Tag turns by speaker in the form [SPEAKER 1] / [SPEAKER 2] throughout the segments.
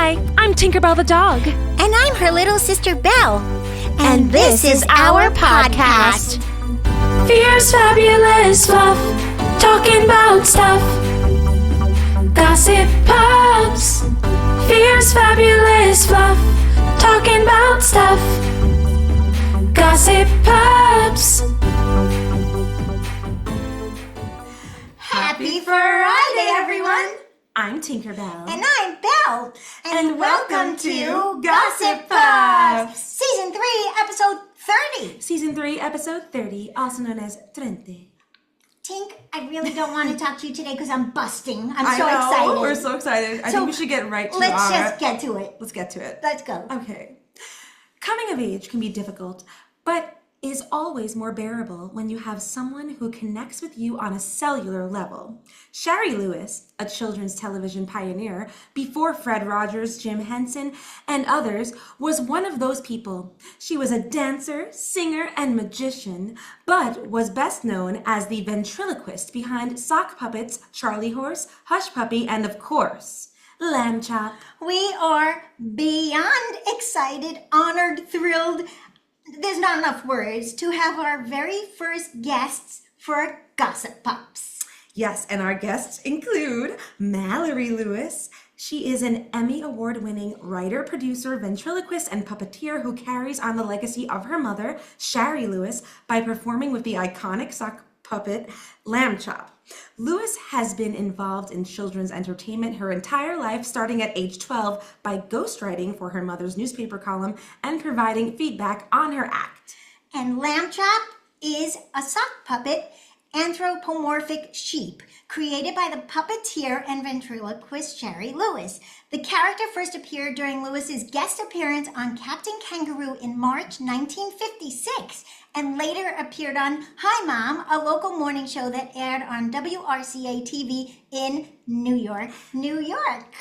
[SPEAKER 1] Hi, I'm Tinkerbelle the dog.
[SPEAKER 2] And I'm her little sister Belle. And this is our podcast.
[SPEAKER 1] Fierce, fabulous fluff, talking about stuff. Gossip pups. Fierce, fabulous fluff, talking about stuff. Gossip pups.
[SPEAKER 2] Happy FURiday, everyone.
[SPEAKER 1] I'm Tinkerbelle.
[SPEAKER 2] And I'm Belle. And welcome to Gossip Pups. Season 3, episode 30.
[SPEAKER 1] Season 3, episode 30, also known as Trente.
[SPEAKER 2] Tink, I really don't want to talk to you today because I'm busting. I'm
[SPEAKER 1] I
[SPEAKER 2] so
[SPEAKER 1] know,
[SPEAKER 2] excited.
[SPEAKER 1] We're so excited. I think we should get right to
[SPEAKER 2] Let's just get to it.
[SPEAKER 1] Let's get to it.
[SPEAKER 2] Let's go.
[SPEAKER 1] Okay. Coming of age can be difficult, but is always more bearable when you have someone who connects with you on a cellular level. Shari Lewis, a children's television pioneer before Fred Rogers, Jim Henson, and others, was one of those people. She was a dancer, singer, and magician, but was best known as the ventriloquist behind sock puppets Charlie Horse, Hush Puppy, and of course, Lamb Chop.
[SPEAKER 2] We are beyond excited, honored, thrilled. There's not enough words to have our very first guests for Gossip Pups.
[SPEAKER 1] Yes, and our guests include Mallory Lewis. She is an Emmy Award-winning writer, producer, ventriloquist, and puppeteer who carries on the legacy of her mother, Shari Lewis, by performing with the iconic sock puppet Lamb Chop. Lewis has been involved in children's entertainment her entire life, starting at age 12 by ghostwriting for her mother's newspaper column and providing feedback on her act.
[SPEAKER 2] And Lamb Chop is a sock puppet anthropomorphic sheep created by the puppeteer and ventriloquist Shari Lewis. The character first appeared during Lewis's guest appearance on Captain Kangaroo in March 1956 and later appeared on Hi Mom, a local morning show that aired on WRCA TV in New York, New York.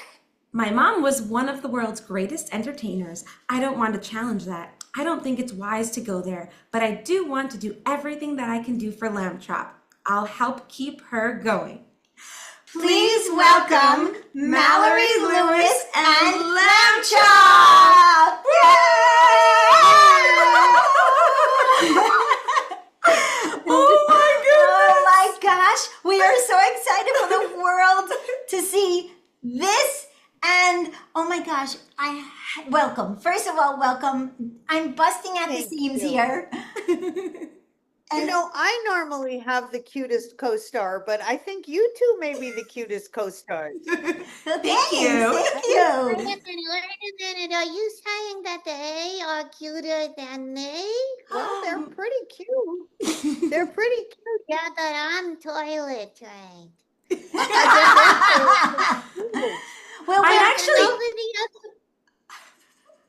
[SPEAKER 1] My mom was one of the world's greatest entertainers. I don't want to challenge that. I don't think it's wise to go there, but I do want to do everything that I can do for Lamb Chop. I'll help keep her going.
[SPEAKER 2] Please welcome Mallory Lewis and Lamb Chop! Oh my gosh, we are so excited for the world to see this. And oh my gosh, welcome. First of all, welcome. I'm busting at the seams here.
[SPEAKER 3] And I normally have the cutest co-star, but I think you two may be the cutest co-stars.
[SPEAKER 2] Thank
[SPEAKER 1] you.
[SPEAKER 2] Thank you.
[SPEAKER 4] Wait a minute. Are you saying that they are cuter than me?
[SPEAKER 3] Well, they're pretty cute. They're pretty cute.
[SPEAKER 4] Yeah, but I'm toilet trained.
[SPEAKER 2] Well,
[SPEAKER 4] Nobody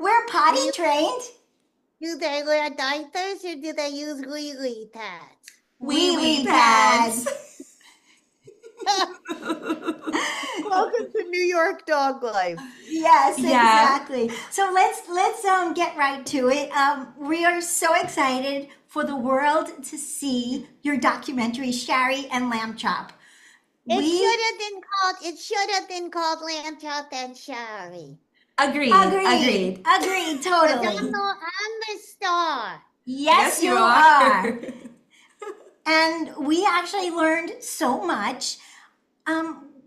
[SPEAKER 2] we're potty trained.
[SPEAKER 4] do they wear diapers or do they use wee-wee pads?
[SPEAKER 2] Wee pads.
[SPEAKER 3] Welcome to New York dog life.
[SPEAKER 2] Yes,
[SPEAKER 1] Yeah.
[SPEAKER 2] exactly. So let's get right to it. We are so excited for the world to see your documentary, Shari and Lamb Chop.
[SPEAKER 4] It should have been called Lamb Chop and Shari.
[SPEAKER 1] Agreed.
[SPEAKER 2] Agreed,
[SPEAKER 4] 'Cause
[SPEAKER 2] totally.
[SPEAKER 4] I'm the star.
[SPEAKER 2] Yes, you are. And we actually learned so much.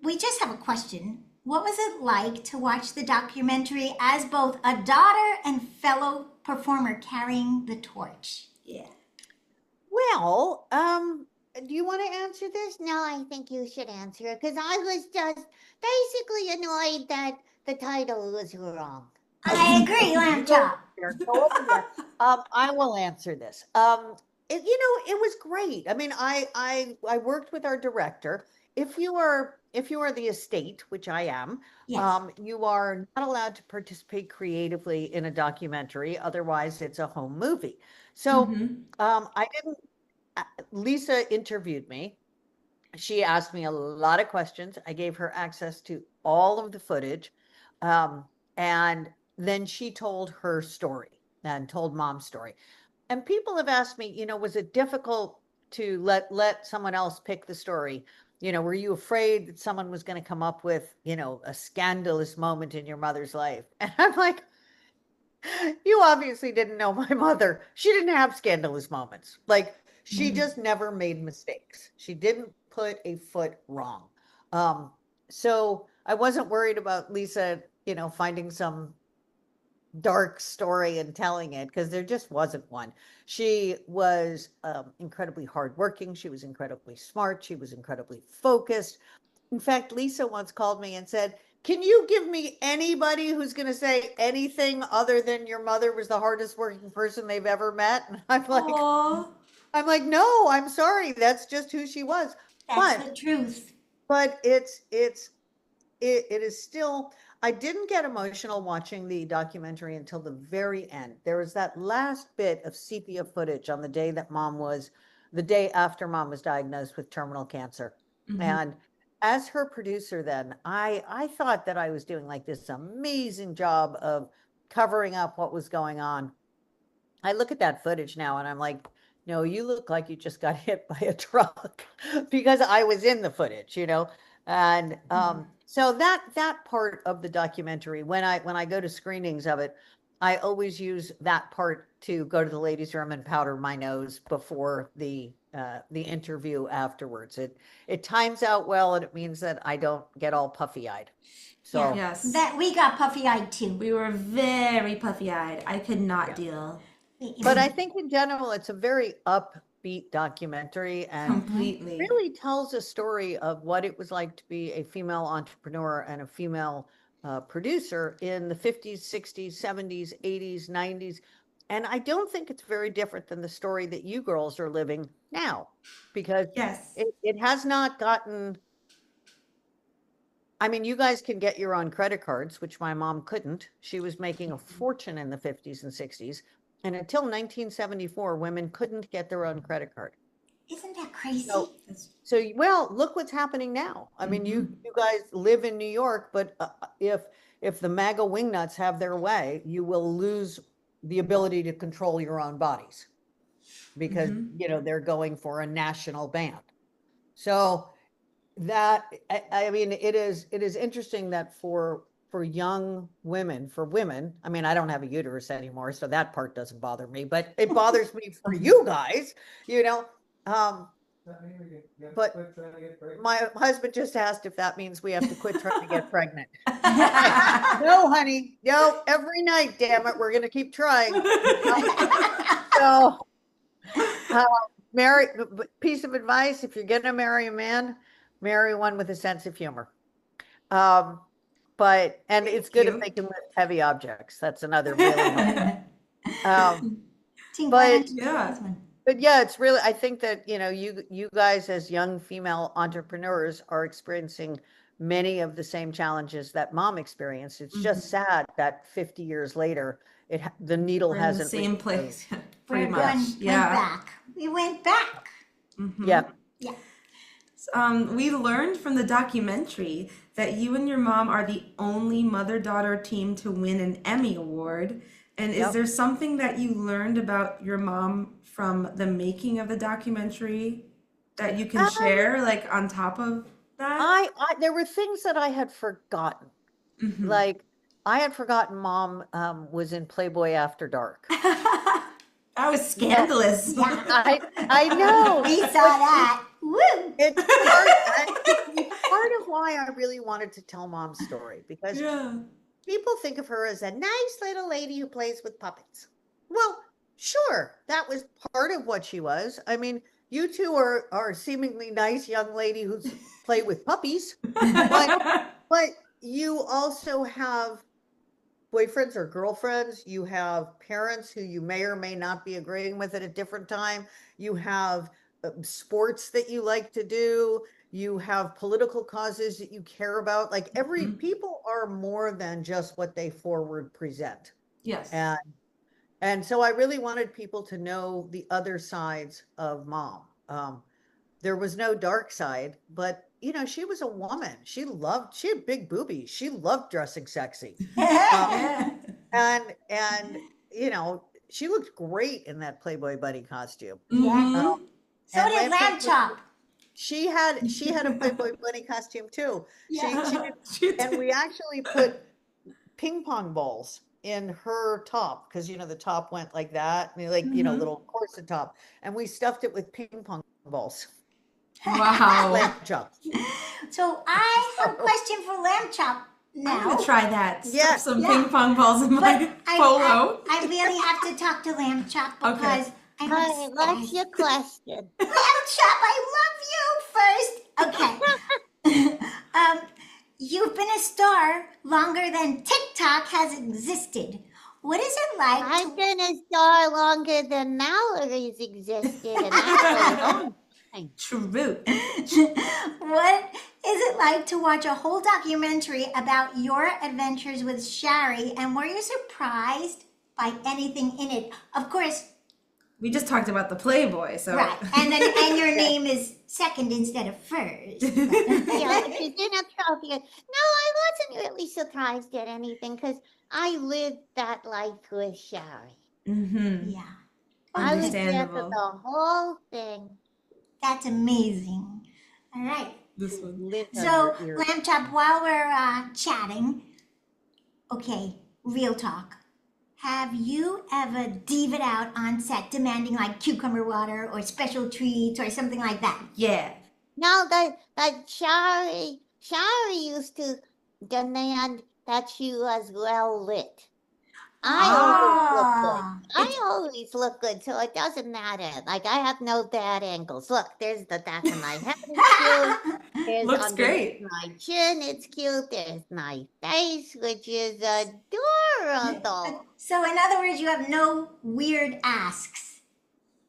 [SPEAKER 2] We just have a question. What was it like to watch the documentary as both a daughter and fellow performer carrying the torch?
[SPEAKER 1] Yeah.
[SPEAKER 3] Well, do you want to answer this?
[SPEAKER 4] No, I think you should answer it because I was just basically annoyed that the title was wrong.
[SPEAKER 2] I agree, Lamb Chop.
[SPEAKER 3] Go over there. I will answer this. It was great. I mean, I worked with our director. If you are the estate, which I am,
[SPEAKER 2] Yes.
[SPEAKER 3] you are not allowed to participate creatively in a documentary. Otherwise, it's a home movie. So I didn't. Lisa interviewed me. She asked me a lot of questions. I gave her access to all of the footage. And then she told her story and told mom's story. And people have asked me, was it difficult to let someone else pick the story? were you afraid that someone was going to come up with, a scandalous moment in your mother's life? And I'm like, you obviously didn't know my mother. She didn't have scandalous moments. Like, she just never made mistakes. She didn't put a foot wrong. So I wasn't worried about Lisa, finding some dark story and telling it, because there just wasn't one. She was incredibly hardworking. She was incredibly smart. She was incredibly focused. In fact, Lisa once called me and said, can you give me anybody who's going to say anything other than your mother was the hardest working person they've ever met? And
[SPEAKER 1] Aw.
[SPEAKER 3] I'm like, no, I'm sorry. That's just who she was.
[SPEAKER 2] That's the truth.
[SPEAKER 3] But it is still, I didn't get emotional watching the documentary until the very end. There was that last bit of sepia footage on the day after mom was diagnosed with terminal cancer. And as her producer then, I thought that I was doing like this amazing job of covering up what was going on. I look at that footage now and I'm like, no, you look like you just got hit by a truck, because I was in the footage, And so that part of the documentary, when I go to screenings of it, I always use that part to go to the ladies' room and powder my nose before the interview afterwards. It times out well, and it means that I don't get all puffy-eyed. So
[SPEAKER 1] Yes.
[SPEAKER 2] That we got puffy-eyed too.
[SPEAKER 1] We were very puffy-eyed. I could not deal.
[SPEAKER 3] But I think in general, it's a very upbeat documentary and
[SPEAKER 1] Completely.
[SPEAKER 3] really tells a story of what it was like to be a female entrepreneur and a female producer in the 50s, 60s, 70s, 80s, 90s. And I don't think it's very different than the story that you girls are living now, because
[SPEAKER 1] Yes.
[SPEAKER 3] it has not gotten. I mean, you guys can get your own credit cards, which my mom couldn't. She was making a fortune in the 50s and 60s. And until 1974, women couldn't get their own credit card.
[SPEAKER 2] Isn't that crazy?
[SPEAKER 3] So well, look what's happening now. I mean, you guys live in New York, but if the MAGA wingnuts have their way, you will lose the ability to control your own bodies, because they're going for a national ban. So that I mean, it is interesting that for young women, for women, I mean, I don't have a uterus anymore, so that part doesn't bother me, but it bothers me for you guys, but my husband just asked if that means we have to quit trying to get pregnant. No, honey, no, every night, damn it, we're going to keep trying. So, marry, piece of advice, if you're going to marry a man, marry one with a sense of humor. And it's good if they can lift heavy objects. That's another really but yeah, it's really, I think that, you guys as young female entrepreneurs are experiencing many of the same challenges that mom experienced. It's just sad that 50 years later, the needle hasn't.
[SPEAKER 1] We're in the same place. Pretty
[SPEAKER 2] We
[SPEAKER 1] much.
[SPEAKER 2] went back. We went back.
[SPEAKER 3] Yeah.
[SPEAKER 1] We learned from the documentary that you and your mom are the only mother-daughter team to win an Emmy Award. And is there something that you learned about your mom from the making of the documentary that you can share, like on top of that?
[SPEAKER 3] There were things that I had forgotten. Like, I had forgotten mom was in Playboy After Dark.
[SPEAKER 1] That was scandalous.
[SPEAKER 2] Yeah.
[SPEAKER 3] I know.
[SPEAKER 2] We saw that. Woo!
[SPEAKER 3] It's part of why I really wanted to tell mom's story, because people think of her as a nice little lady who plays with puppets. Well, sure, that was part of what she was. I mean, you two are seemingly nice young lady who's play with puppies, but you also have boyfriends or girlfriends. You have parents who you may or may not be agreeing with at a different time. You have sports that you like to do. You have political causes that you care about. Like, people are more than just what they forward present.
[SPEAKER 1] Yes.
[SPEAKER 3] And so I really wanted people to know the other sides of mom. There was no dark side, but she was a woman. She had big boobies. She loved dressing sexy. And she looked great in that Playboy bunny costume.
[SPEAKER 2] So did Lamb Chop.
[SPEAKER 3] She had a Playboy bunny costume too.
[SPEAKER 2] Yeah.
[SPEAKER 3] She did,
[SPEAKER 1] She
[SPEAKER 3] and
[SPEAKER 1] did.
[SPEAKER 3] we actually put ping pong balls in her top because the top went like that, and like little corset top, and we stuffed it with ping pong balls.
[SPEAKER 1] Wow.
[SPEAKER 3] Lamb chop.
[SPEAKER 2] So I have a question for Lamb Chop
[SPEAKER 1] I'm
[SPEAKER 2] now.
[SPEAKER 1] gonna try that. Stuff
[SPEAKER 3] Yeah.
[SPEAKER 1] some
[SPEAKER 2] Yeah.
[SPEAKER 1] ping pong balls in my
[SPEAKER 2] But
[SPEAKER 1] polo.
[SPEAKER 2] I really have to talk to Lamb Chop
[SPEAKER 1] Okay.
[SPEAKER 2] because I'm
[SPEAKER 4] All right, what's
[SPEAKER 2] obsessed.
[SPEAKER 4] your question?
[SPEAKER 2] Lamb Chop, I love you first. Okay. You've been a star longer than TikTok has existed. What is it like
[SPEAKER 4] I've been a star longer than Mallory's existed, and that's a long time.
[SPEAKER 1] True.
[SPEAKER 2] What is it like to watch a whole documentary about your adventures with Shari, and were you surprised by anything in it? Of course,
[SPEAKER 1] We just talked about the Playboy, so
[SPEAKER 2] right. And your name is second instead of first.
[SPEAKER 4] Yeah, but you didn't trophy. No, I wasn't really surprised at anything because I lived that life with Shari.
[SPEAKER 1] Mm-hmm.
[SPEAKER 2] Yeah.
[SPEAKER 4] I was there for
[SPEAKER 1] Understandable.
[SPEAKER 4] the whole thing.
[SPEAKER 2] That's amazing. All right.
[SPEAKER 1] This one.
[SPEAKER 3] Lint on
[SPEAKER 2] So,
[SPEAKER 3] your ear.
[SPEAKER 2] Lamb Chop, while we're chatting, okay, real talk. Have you ever dived out on set demanding like cucumber water or special treats or something like that?
[SPEAKER 1] Yeah.
[SPEAKER 4] No, that Shari used to demand that she was well lit. I always look good.
[SPEAKER 2] Ah.
[SPEAKER 4] I always look good, so it doesn't matter. Like I have no bad angles. Look, there's the back of my head. It's cute. There's
[SPEAKER 1] Looks
[SPEAKER 4] underneath
[SPEAKER 1] great.
[SPEAKER 4] my chin. It's cute. There's my face, which is adorable.
[SPEAKER 2] So, in other words, you have no weird asks.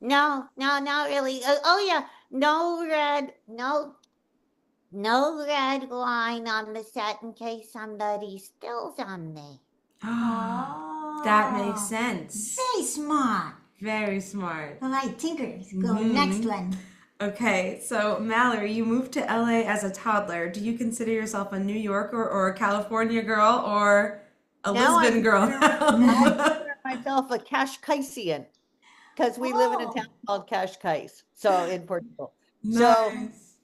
[SPEAKER 4] No, not really. Oh yeah, no red line on the set in case somebody spills on me.
[SPEAKER 1] That makes sense.
[SPEAKER 2] Very smart.
[SPEAKER 1] Very smart.
[SPEAKER 2] All right, Tinkers, go next one.
[SPEAKER 1] Okay, so Mallory, you moved to LA as a toddler. Do you consider yourself a New Yorker or a California girl or a
[SPEAKER 3] Now I
[SPEAKER 1] Lisbon girl
[SPEAKER 3] I
[SPEAKER 1] now?
[SPEAKER 3] consider myself a Kashkaisian because we live in a town called Cascais, so in Portugal. So
[SPEAKER 1] Nice.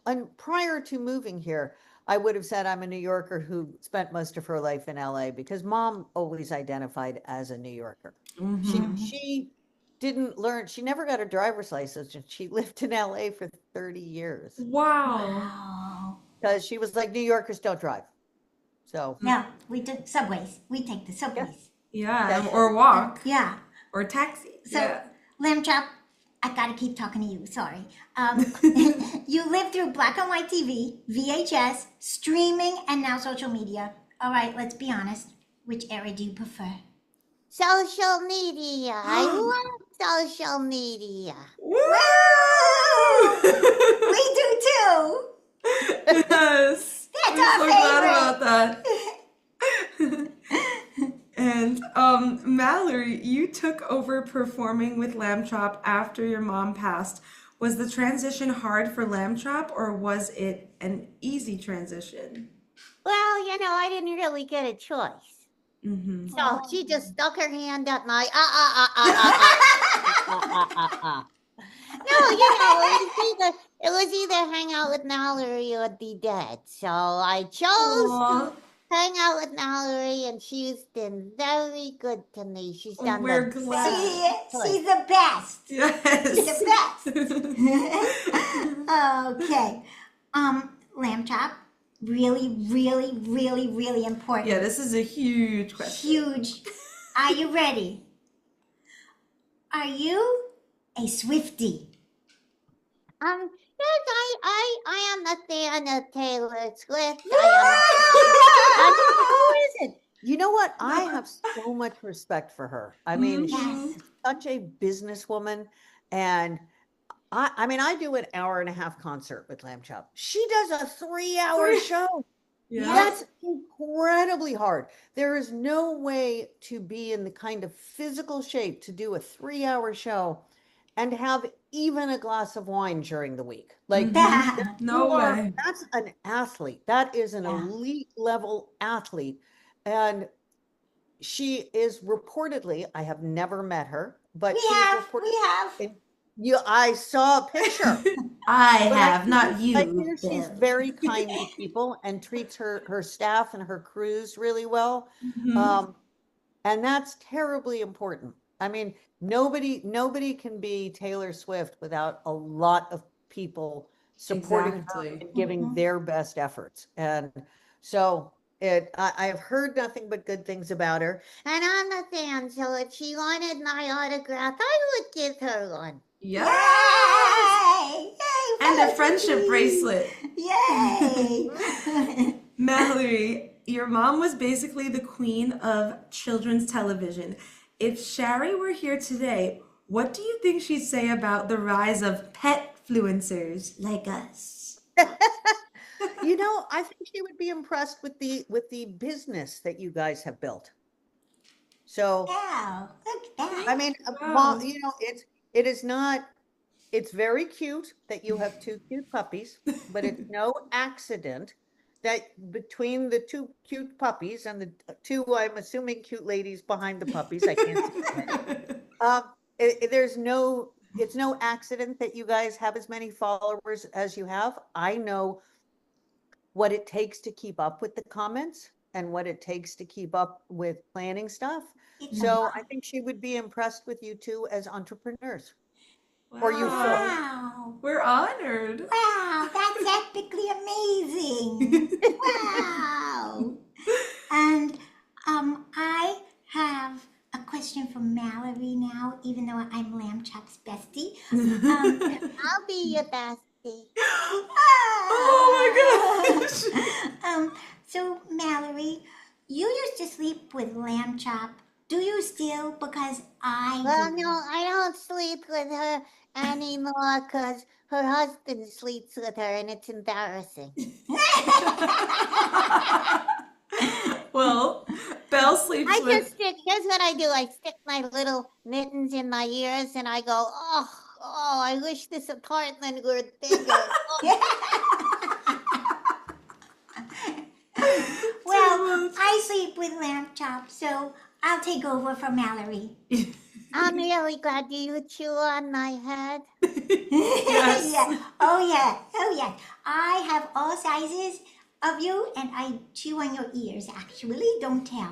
[SPEAKER 3] and prior to moving here, I would have said I'm a New Yorker who spent most of her life in LA because mom always identified as a New Yorker. She didn't learn, she never got a driver's license, and she lived in LA for 30 years
[SPEAKER 1] Wow.
[SPEAKER 2] Oh.
[SPEAKER 3] because she was like, New Yorkers don't drive. So
[SPEAKER 2] No, we took subways. We take the subways.
[SPEAKER 1] Yeah, or walk
[SPEAKER 2] Yeah.
[SPEAKER 1] or taxi.
[SPEAKER 2] So,
[SPEAKER 1] Yeah.
[SPEAKER 2] Lamb Chop, I gotta keep talking to you. Sorry. You lived through black and white TV, VHS, streaming, and now social media. All right, let's be honest. Which era do you prefer?
[SPEAKER 4] Social media. I love social media.
[SPEAKER 1] Woo!
[SPEAKER 2] We do too.
[SPEAKER 1] Yes.
[SPEAKER 2] That's
[SPEAKER 1] I'm
[SPEAKER 2] our
[SPEAKER 1] so glad
[SPEAKER 2] favorite.
[SPEAKER 1] about that. And Mallory, you took over performing with Lamb Chop after your mom passed. Was the transition hard for Lamb Chop, or was it an easy transition?
[SPEAKER 4] Well, I didn't really get a choice.
[SPEAKER 1] Mm-hmm.
[SPEAKER 4] So she just stuck her hand up my No, it was either hang out with Mallory or be dead. So I chose to hang out with Mallory, and she's been very good to me. She's done
[SPEAKER 1] We're
[SPEAKER 4] the
[SPEAKER 1] glad.
[SPEAKER 2] She's the best.
[SPEAKER 1] Yes.
[SPEAKER 2] She's the best. Okay. Lamb Chop, really, really, really, really important.
[SPEAKER 1] Yeah, this is a huge question.
[SPEAKER 2] Huge. Are you ready? Are you a Swiftie?
[SPEAKER 4] Yes, I am a fan of Taylor Swift.
[SPEAKER 3] who isn't? You know what? I have so much respect for her. I mean,
[SPEAKER 2] Yes.
[SPEAKER 3] she's such a businesswoman, and I do an hour and a half concert with Lamb Chop. She does a 3-hour show.
[SPEAKER 1] Yeah.
[SPEAKER 3] That's incredibly hard. There is no way to be in the kind of physical shape to do a 3-hour show and have even a glass of wine during the week. Like,
[SPEAKER 1] No way.
[SPEAKER 3] that's an athlete. That is an
[SPEAKER 2] Yeah.
[SPEAKER 3] elite level athlete. And she is reportedly, I have never met her, but
[SPEAKER 2] We
[SPEAKER 3] she's
[SPEAKER 2] have.
[SPEAKER 3] reported, I saw a picture.
[SPEAKER 1] I
[SPEAKER 3] But
[SPEAKER 1] have, not
[SPEAKER 3] I
[SPEAKER 1] you,
[SPEAKER 3] hear she's
[SPEAKER 1] Bill.
[SPEAKER 3] very kind to people and treats her staff and her crews really well.
[SPEAKER 1] Mhm.
[SPEAKER 3] Um, and that's terribly important. I mean, nobody can be Taylor Swift without a lot of people supporting her
[SPEAKER 1] Exactly.
[SPEAKER 3] and giving their best efforts. And so I've heard nothing but good things about her.
[SPEAKER 4] And I'm a fan, so if she wanted my autograph, I would give her one.
[SPEAKER 1] Yes.
[SPEAKER 2] Yay! Yay!
[SPEAKER 1] And a
[SPEAKER 2] fellow
[SPEAKER 1] friendship
[SPEAKER 2] Tinkies!
[SPEAKER 1] bracelet.
[SPEAKER 2] Yay!
[SPEAKER 1] Mallory, your mom was basically the queen of children's television. If Shari were here today, what do you think she'd say about the rise of pet fluencers like us?
[SPEAKER 3] You know, I think she would be impressed with the business that you guys have built. So,
[SPEAKER 2] Wow! Look at that.
[SPEAKER 3] I mean,
[SPEAKER 1] Wow.
[SPEAKER 3] you know, it is not. It's very cute that you have two cute puppies, but it's no accident that between the two cute puppies and the two, I'm assuming, cute ladies behind the puppies, I can't see them. Um, it's no accident that you guys have as many followers as you have. I know what it takes to keep up with the comments and what it takes to keep up with planning stuff.
[SPEAKER 2] It's
[SPEAKER 3] So I think she would be impressed with you two as entrepreneurs, or you four.
[SPEAKER 2] wow!
[SPEAKER 1] We're honored.
[SPEAKER 2] Wow! That's epically amazing! Wow! And I have a question for Mallory now, even though I'm Lamb Chop's bestie.
[SPEAKER 4] I'll be your bestie.
[SPEAKER 1] Oh my gosh.
[SPEAKER 2] So Mallory, you used to sleep with Lamb Chop. Do you still? Because I
[SPEAKER 4] Well,
[SPEAKER 2] do.
[SPEAKER 4] no, I don't sleep with her anymore because her husband sleeps with her and it's embarrassing.
[SPEAKER 1] Well, Belle sleeps
[SPEAKER 4] I
[SPEAKER 1] with.
[SPEAKER 4] just stick, here's what I do. I stick my little mittens in my ears and I go, oh, I wish this apartment were bigger.
[SPEAKER 2] Well, I sleep with Lamb Chop, so I'll take over for Mallory.
[SPEAKER 4] I'm really glad you chew on my head.
[SPEAKER 1] Yes.
[SPEAKER 2] Yeah. Oh yeah. Oh yeah. I have all sizes of you, and I chew on your ears. Actually, don't tell.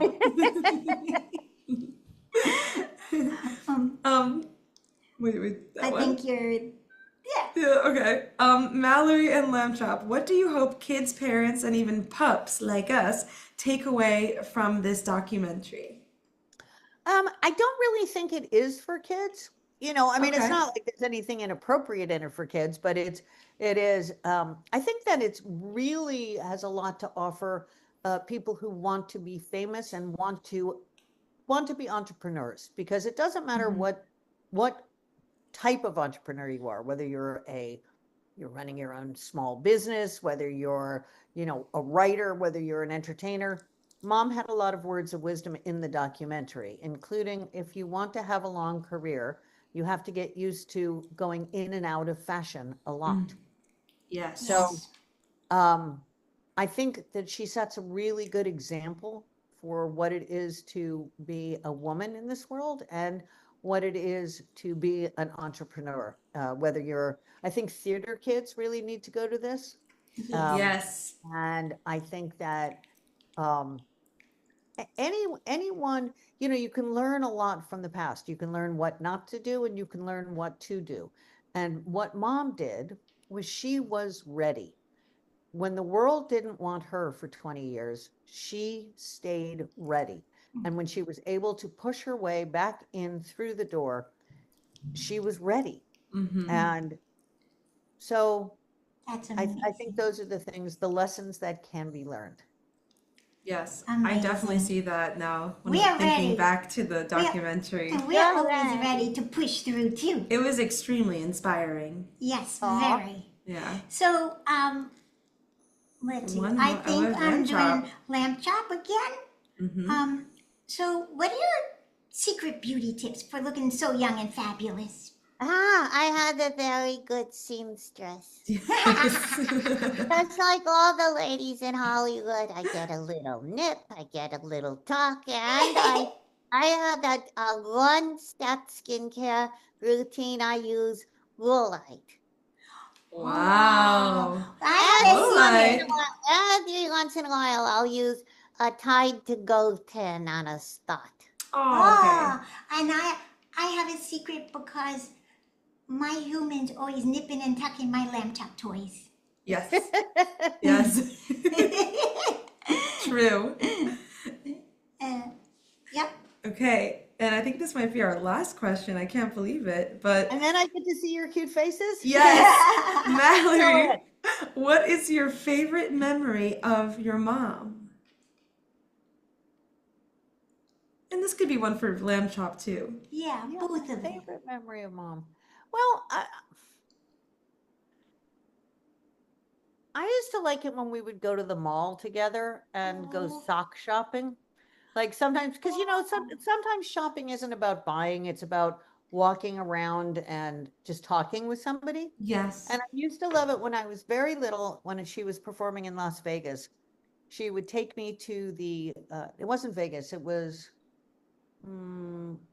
[SPEAKER 1] Um, wait, that
[SPEAKER 2] I
[SPEAKER 1] one?
[SPEAKER 2] think you're. Yeah.
[SPEAKER 1] Yeah, okay. Mallory and Lamb Chop, what do you hope kids, parents, and even pups like us take away from this documentary?
[SPEAKER 3] I don't really think it is for kids. You know, I mean, it's
[SPEAKER 1] Okay.
[SPEAKER 3] not like there's anything inappropriate in it for kids, but it is. I think that it's really has a lot to offer people who want to be famous and want to be entrepreneurs, because it doesn't matter what type of entrepreneur you are, whether you're running your own small business, whether you're, you know, a writer, whether you're an entertainer. Mom had a lot of words of wisdom in the documentary, including if you want to have a long career, you have to get used to going in and out of fashion a lot.
[SPEAKER 1] Yes.
[SPEAKER 3] So I think that she sets a really good example for what it is to be a woman in this world and what it is to be an entrepreneur. Whether you're, I think theater kids really need to go to this.
[SPEAKER 1] Yes.
[SPEAKER 3] And I think that anyone, you know, you can learn a lot from the past. You can learn what not to do and you can learn what to do. And what mom did was she was ready. When the world didn't want her for 20 years, she stayed ready. And when she was able to push her way back in through the door, she was ready. And so
[SPEAKER 2] That's
[SPEAKER 3] I
[SPEAKER 2] amazing.
[SPEAKER 3] think those are the things, the lessons that can be learned.
[SPEAKER 1] Yes. I definitely
[SPEAKER 2] Amazing.
[SPEAKER 1] see that now when
[SPEAKER 2] We
[SPEAKER 1] I'm
[SPEAKER 2] are
[SPEAKER 1] thinking
[SPEAKER 2] ready.
[SPEAKER 1] back to the documentary.
[SPEAKER 2] And we're
[SPEAKER 4] Yeah,
[SPEAKER 2] always
[SPEAKER 4] right.
[SPEAKER 2] ready to push through too.
[SPEAKER 1] It was extremely inspiring.
[SPEAKER 2] Yes,
[SPEAKER 3] Aw.
[SPEAKER 2] very.
[SPEAKER 1] Yeah.
[SPEAKER 2] So, let's see.
[SPEAKER 1] One
[SPEAKER 2] I
[SPEAKER 1] more-
[SPEAKER 2] think
[SPEAKER 1] Lamb
[SPEAKER 2] I'm
[SPEAKER 1] Chop.
[SPEAKER 2] doing Lamb Chop again. So what are your secret beauty tips for looking so young and fabulous?
[SPEAKER 4] I had a very good seamstress.
[SPEAKER 1] Yes.
[SPEAKER 4] Just like all the ladies in Hollywood, I get a little nip, I get a little tuck, and I have that one-step skincare routine I use Woolite.
[SPEAKER 1] Wow.
[SPEAKER 2] I
[SPEAKER 4] Every
[SPEAKER 2] haven't
[SPEAKER 1] Woolite.
[SPEAKER 2] seen it.
[SPEAKER 4] every once in a while, I'll use a Tide to Go pin on a stot.
[SPEAKER 1] Oh,
[SPEAKER 2] And I have a secret because my humans always nipping and tucking my lamb chop toys.
[SPEAKER 1] Yes. Yes. True.
[SPEAKER 2] Yep.
[SPEAKER 1] Okay. And I think this might be our last question. I can't believe it. But
[SPEAKER 3] And then I get to see your cute faces?
[SPEAKER 1] yes,
[SPEAKER 3] Go
[SPEAKER 1] Mallory,
[SPEAKER 3] ahead.
[SPEAKER 1] what is your favorite memory of your mom? And this could be one for Lamb Chop too.
[SPEAKER 2] Yeah,
[SPEAKER 3] Yeah,
[SPEAKER 2] both
[SPEAKER 3] my
[SPEAKER 2] of them.
[SPEAKER 3] favorite memory of mom. Well, I used to like it when we would go to the mall together and go
[SPEAKER 2] Oh.
[SPEAKER 3] sock shopping. Like sometimes, because sometimes shopping isn't about buying, it's about walking around and just talking with somebody.
[SPEAKER 1] Yes.
[SPEAKER 3] And I used to love it when I was very little, when she was performing in Las Vegas. She would take me to it wasn't Vegas, it was,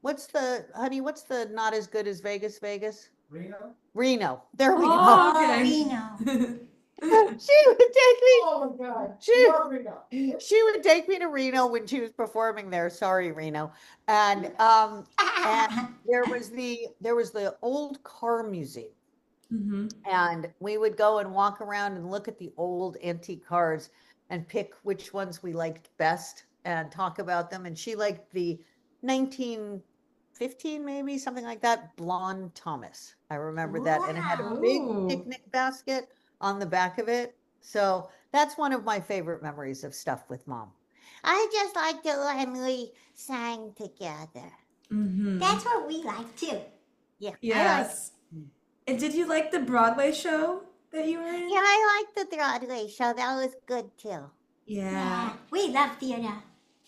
[SPEAKER 3] what's the not as good as Vegas, Vegas? Reno. There we go.
[SPEAKER 1] Oh, okay.
[SPEAKER 2] Reno.
[SPEAKER 3] She would take me.
[SPEAKER 5] Oh my God.
[SPEAKER 3] She,
[SPEAKER 5] Love Reno.
[SPEAKER 3] she would take me to Reno when she was performing there. Sorry, Reno. And there was the old car museum.
[SPEAKER 1] Mm-hmm.
[SPEAKER 3] And we would go and walk around and look at the old antique cars and pick which ones we liked best and talk about them. And she liked the 1915, maybe something like that, blonde Thomas. I remember that. And it had a big
[SPEAKER 1] Wow.
[SPEAKER 3] picnic basket on the back of it. So that's one of my favorite memories of stuff with mom.
[SPEAKER 4] I just liked it when we sang together.
[SPEAKER 1] Mm-hmm.
[SPEAKER 2] That's what we like too.
[SPEAKER 4] Yeah.
[SPEAKER 1] Yes. And did you like the Broadway show that you were in?
[SPEAKER 4] Yeah, I liked the Broadway show. That was good too.
[SPEAKER 1] Yeah.
[SPEAKER 2] We love theater.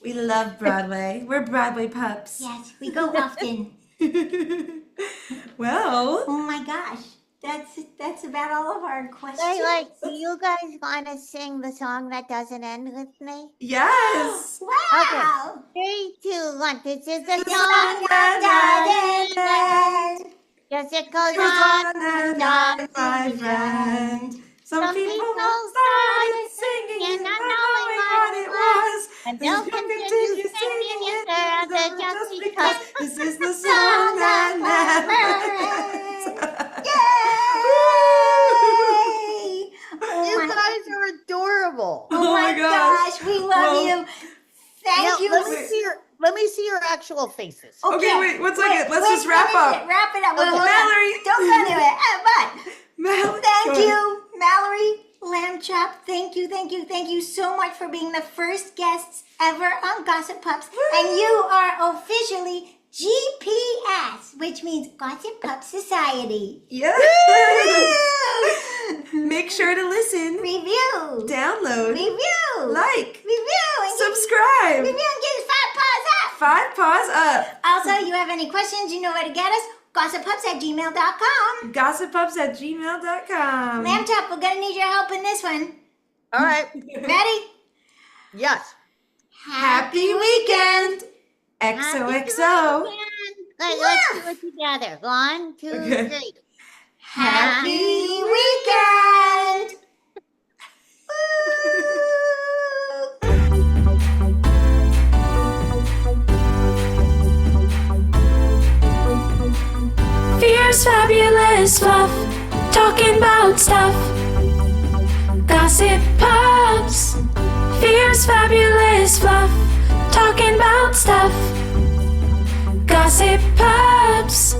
[SPEAKER 1] We love Broadway. We're Broadway pups.
[SPEAKER 2] Yes, we go often.
[SPEAKER 1] Well,
[SPEAKER 2] Oh my gosh. That's about all of our questions.
[SPEAKER 4] Do you guys want to sing the song that doesn't end with me?
[SPEAKER 1] yes.
[SPEAKER 2] Wow.
[SPEAKER 4] 3, 2, 1. This is the
[SPEAKER 2] The
[SPEAKER 4] song
[SPEAKER 2] song
[SPEAKER 4] that
[SPEAKER 2] that doesn't end.
[SPEAKER 4] yes, it goes
[SPEAKER 1] Goes
[SPEAKER 4] on.
[SPEAKER 1] on and on, my friend. Some people started singing and not knowing what it was.
[SPEAKER 4] And
[SPEAKER 1] They'll
[SPEAKER 4] they'll continue singing it forever just because
[SPEAKER 1] this is the song that never ends.
[SPEAKER 2] Yay!
[SPEAKER 3] You
[SPEAKER 2] Oh my,
[SPEAKER 3] guys are adorable.
[SPEAKER 2] oh my gosh, we love
[SPEAKER 1] Well,
[SPEAKER 2] you. Thank
[SPEAKER 3] Now,
[SPEAKER 2] you.
[SPEAKER 3] let me see your actual faces.
[SPEAKER 1] Okay, wait, one second. Let's just wrap
[SPEAKER 2] finish
[SPEAKER 1] up.
[SPEAKER 2] it, Wrap it up. Wait, hold on.
[SPEAKER 1] Mallory.
[SPEAKER 2] Don't go anywhere. But
[SPEAKER 1] Mal,
[SPEAKER 2] thank
[SPEAKER 1] go ahead.
[SPEAKER 2] you, Mallory Lamb Chop. Thank you so much for being the first guests ever on Gossip Pups. And you are officially GPS, which means Gossip Pup Society.
[SPEAKER 1] Yes. Make sure to listen,
[SPEAKER 2] Review.
[SPEAKER 1] download,
[SPEAKER 2] Review.
[SPEAKER 1] like,
[SPEAKER 2] Review. And
[SPEAKER 1] subscribe.
[SPEAKER 2] Review and give us 5 paws up.
[SPEAKER 1] 5 paws up.
[SPEAKER 2] Also, you have any questions, you know where to get us. GossipPups@gmail.com.
[SPEAKER 1] Gossippups@gmail.com.
[SPEAKER 2] Lamb Chop, we're gonna need your help in this one.
[SPEAKER 3] All right.
[SPEAKER 2] Ready?
[SPEAKER 3] Yes.
[SPEAKER 1] Happy weekend. XOXO.
[SPEAKER 4] Let's do it together. 1, 2,
[SPEAKER 1] Okay.
[SPEAKER 4] 3.
[SPEAKER 2] Happy weekend.
[SPEAKER 6] Fierce, fabulous fluff, talking about stuff. Gossip Pups. Fierce, fabulous fluff, talking about stuff. Gossip Pups.